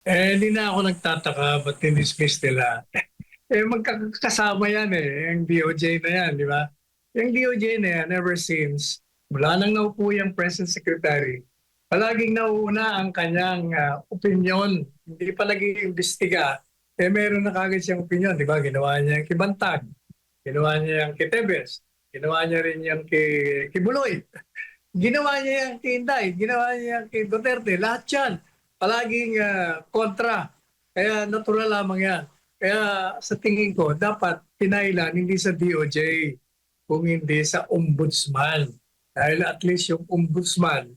Hindi na ako nagtataka ba't dinismiss nila. Magkakasama yan yung DOJ na yan, di ba? Yung DOJ na yan, ever since, mula nang naupo yung President Secretary, palaging nauuna ang kanyang opinion. Hindi pa nag-iimbestiga. Meron na kagad siyang opinion, di ba? Ginawa niya yung kay Bantag, ginawa niya yung kay Tebes, ginawa niya rin yung kay Buloy. Ginawa niya yan kay Inday, ginawa niya yan kay Duterte, lahat yan. Palaging kontra. Kaya natural lamang yan. Kaya sa tingin ko, dapat pinailan hindi sa DOJ, kung hindi sa ombudsman. Dahil at least yung ombudsman,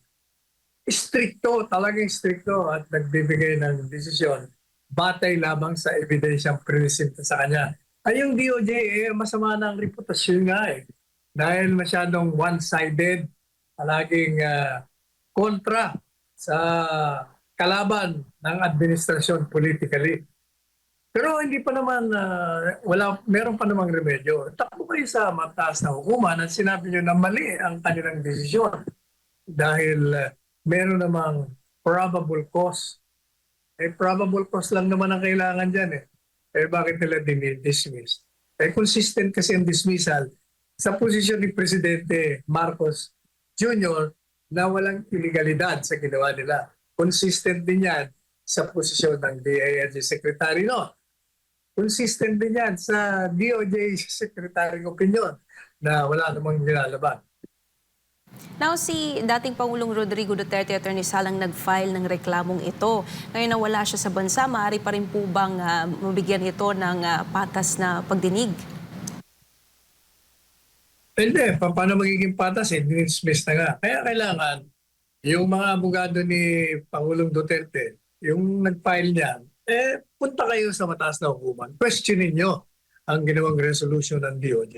stricto, talagang stricto at nagbibigay ng desisyon batay lamang sa ebidensyang presente sa kanya. Ay yung DOJ, masama na ang reputasyon nga dahil masyadong one-sided, palaging kontra sa kalaban ng administrasyon politically. Pero hindi pa naman, meron pa namang remedyo. Takbo kayo sa mataas na hukuman at sinabi nyo na mali ang kanilang desisyon dahil meron namang probable cause. Probable cause lang naman ang kailangan dyan bakit nila dismiss? Consistent kasi ang dismissal sa posisyon ni Presidente Marcos Jr. na walang illegalidad sa ginawa nila. Consistent din yan sa posisyon ng DILG Secretary, no? Consistent din yan sa DOJ Secretary opinion na wala namang nilalaban. Now, si dating Pangulong Rodrigo Duterte, Attorney Salang, nag-file ng reklamong ito. Ngayon na wala siya sa bansa, maaari pa rin po bang mabigyan ito ng patas na pagdinig? Hindi, paano magiging patas dismiss na nga. Kaya kailangan yung mga abogado ni Pangulong Duterte, yung nag-file niyan, punta kayo sa mataas na hukuman. Questionin nyo ang ginawang resolution ng DOJ.